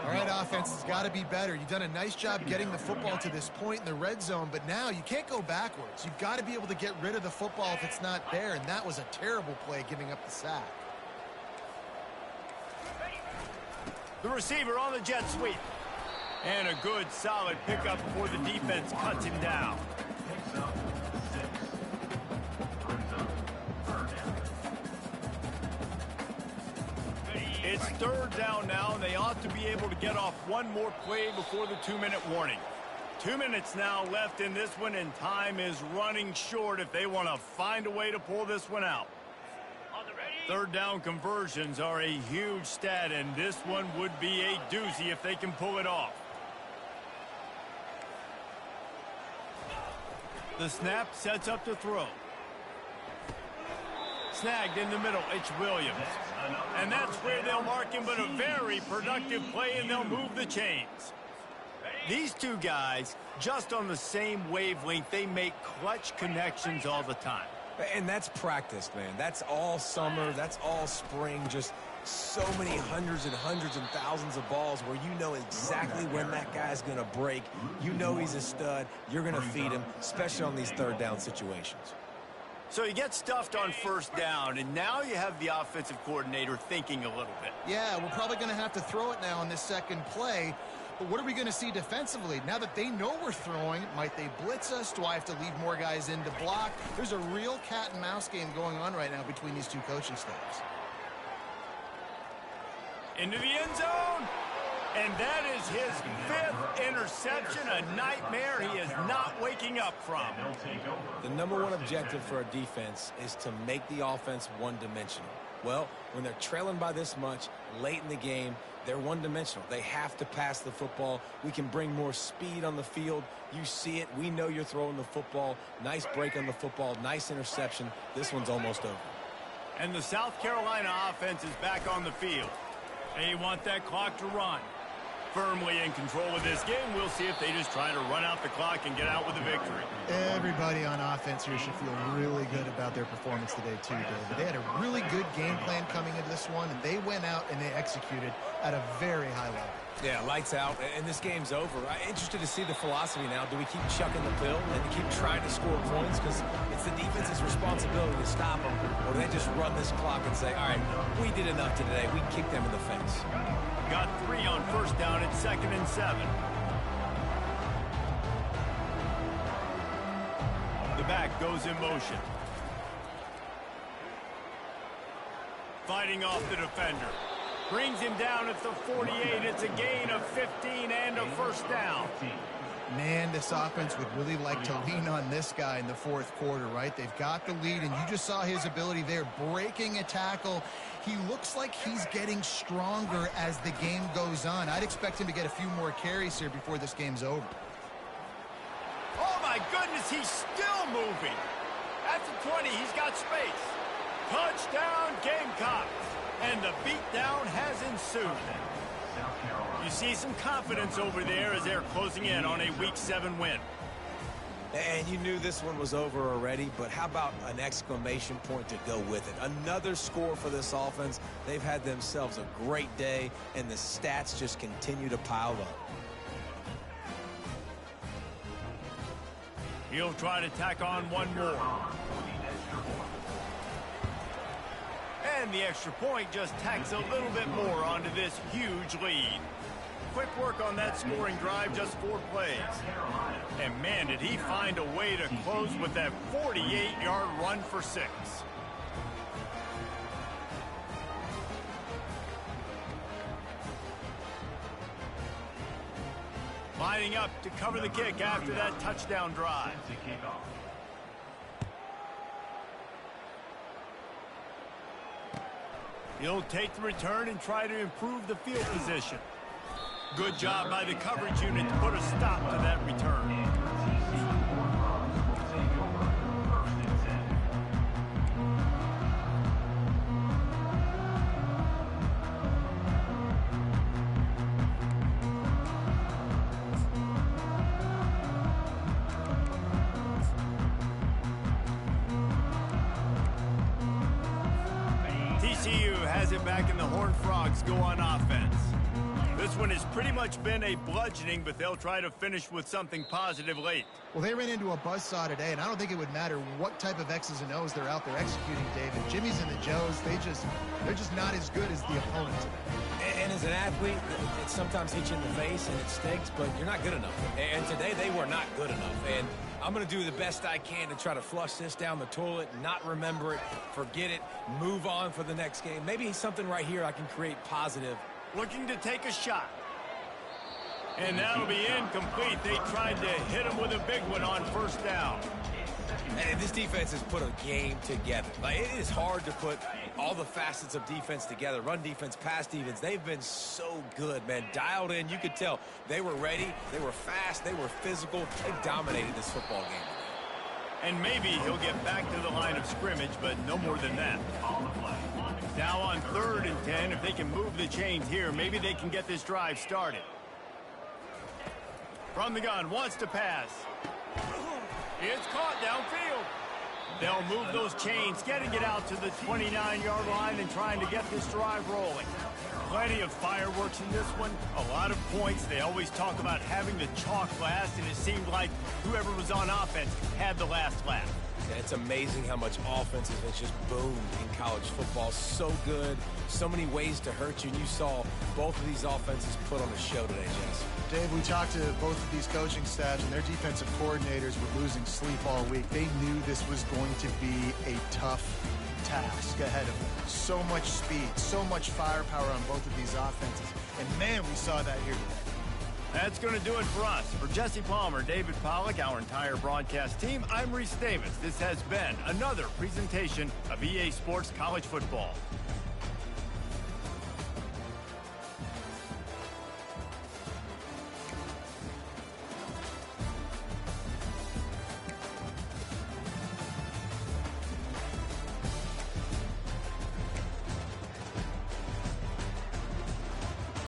right, offense has got to be better. You've done a nice job getting the football to this point in the red zone, but now you can't go backwards. You've got to be able to get rid of the football if it's not there, and that was a terrible play giving up the sack. The receiver on the jet sweep. And a good, solid pickup before the defense cuts him down. It's 3rd down now, and they ought to be able to get off one more play before the 2-minute warning. 2 minutes now left in this one, and time is running short if they want to find a way to pull this one out. 3rd down conversions are a huge stat, and this one would be a doozy if they can pull it off. The snap sets up to throw. Snagged in the middle, it's Williams. And that's where they'll mark him, but a very productive play, and they'll move the chains. These two guys, just on the same wavelength, they make clutch connections all the time. And that's practice, man. That's all summer. That's all spring. Just so many hundreds and thousands of balls where you know exactly when that guy's going to break. You know he's a stud. You're going to feed him, especially on these 3rd down situations. So you get stuffed on first down, and now you have the offensive coordinator thinking a little bit. Yeah, we're probably going to have to throw it now on this second play. But what are we going to see defensively? Now that they know we're throwing, might they blitz us? Do I have to leave more guys in to block? There's a real cat and mouse game going on right now between these two coaching staffs. Into the end zone. And that is his 5th interception, a nightmare he is not waking up from. The #1 objective for a defense is to make the offense one-dimensional. Well, when they're trailing by this much late in the game, they're one-dimensional. They have to pass the football. We can bring more speed on the field. You see it. We know you're throwing the football. Nice break on the football. Nice interception. This one's almost over. And the South Carolina offense is back on the field. They want that clock to run. Firmly in control of this game. We'll see if they just try to run out the clock and get out with the victory. Everybody on offense here should feel really good about their performance today too, David. They had a really good game plan coming into this one, and they went out and they executed at a very high level. Yeah, lights out, and this game's over. I'm interested to see the philosophy now. Do we keep chucking the pill and keep trying to score points? Because it's the defense's responsibility to stop them. Or do they just run this clock and say, all right, we did enough today. We kicked them in the face. Got 3 on first down at 2nd and 7. The back goes in motion. fighting off the defender. Brings him down at the 48. It's a gain of 15 and a first down. Man, this offense would really like to lean on this guy in the fourth quarter, right? They've got the lead, and you just saw his ability there, breaking a tackle. He looks like he's getting stronger as the game goes on. I'd expect him to get a few more carries here before this game's over. Oh, my goodness, he's still moving. At the 20, he's got space. Touchdown, Gamecocks. And the beatdown has ensued. You see some confidence over there as they're closing in on a Week 7 win. And you knew this one was over already, but how about an exclamation point to go with it? Another score for this offense. They've had themselves a great day, and the stats just continue to pile up. He'll try to tack on one more. And the extra point just tacks a little bit more onto this huge lead. Quick work on that scoring drive, just 4 plays. And man, did he find a way to close with that 48-yard run for 6. Lining up to cover the kick after that touchdown drive. He'll take the return and try to improve the field position. Good job by the coverage unit to put a stop to that return. TCU has it back, and the Horned Frogs go on offense. This one has pretty much been a bludgeoning, but they'll try to finish with something positive late. Well, they ran into a buzzsaw today, and I don't think it would matter what type of X's and O's they're out there executing, David. Jimmy's and the Joes, they're just not as good as the opponent today. And as an athlete, it sometimes hits you in the face and it stinks, but you're not good enough. And today they were not good enough. And I'm going to do the best I can to try to flush this down the toilet, not remember it, forget it, move on for the next game. Maybe something right here I can create positive. Looking to take a shot. And that'll be incomplete. They tried to hit him with a big one on first down. And this defense has put a game together. Like, it is hard to put all the facets of defense together. Run defense, pass defense. They've been so good, man. Dialed in. You could tell they were ready. They were fast. They were physical. They dominated this football game today. And maybe he'll get back to the line of scrimmage, but no more than that. Now on 3rd and 10, if they can move the chains here, maybe they can get this drive started. From the gun, wants to pass. It's caught downfield. They'll move those chains, getting it out to the 29-yard line and trying to get this drive rolling. Plenty of fireworks in this one, a lot of points. They always talk about having the chalk last, and it seemed like whoever was on offense had the last laugh. It's amazing how much offense has just boomed in college football. So good, so many ways to hurt you. And you saw both of these offenses put on a show today, Jess. Dave, we talked to both of these coaching staffs, and their defensive coordinators were losing sleep all week. They knew this was going to be a tough task ahead of them. So much speed, so much firepower on both of these offenses. And, man, we saw that here today. That's going to do it for us. For Jesse Palmer, David Pollack, our entire broadcast team, I'm Reese Davis. This has been another presentation of EA Sports College Football.